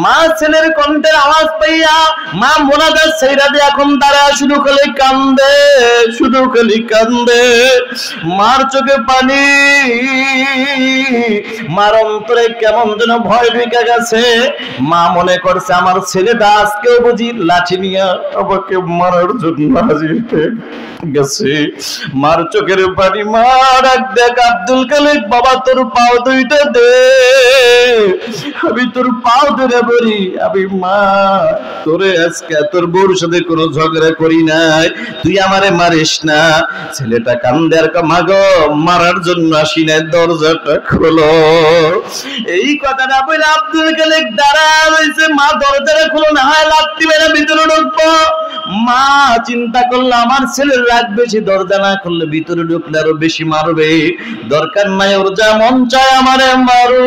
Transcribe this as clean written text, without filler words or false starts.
মা ছেলের কণ্ঠের আওয়াজ পাইয়া মা মোনাজাত ছাইরা দিয়ে এখন দাঁড়া শুধু খালি কান্দে, শুধু খালি কান্দে। মার চোখে পানি, মার অন্তরে কেমন যেন ভয় ঢুকে গেছে। মা মনে করছে আমার ছেলেটা আজকেও বুঝি লাঠি নিয়ে আমাকে মারার জন্য হাজির হয়ে গেছে। মার চোখের পানি, মা ডাক দেখ আব্দুল খালেক, বাবা তোর পাও দুইটা দে, আমি তোর পাও ধরে বলি, আমি মা তোরে আজকে তোর বউর সাথে কোনো ঝগড়া করি নাই, তুই আমারে মারিস না। ছেলেটা কান্দে আর মা গো মারার জন্য আসি নাই, দরজাটা খোলো। এই কথাটা বলে আব্দুল খালেক দাঁড়া রয়েছে। মা দরজাটা খোলো, না হয় লাথি মেরে ভিতরে ঢুকবো। মা চিন্তা করলো আমার ছেলের রাগ বেশি, দরজা না খুললে ভিতরে ঢুকলে আরো বেশি মারবে, দরকার নাই ওর যা মন চায় আমারে মারো।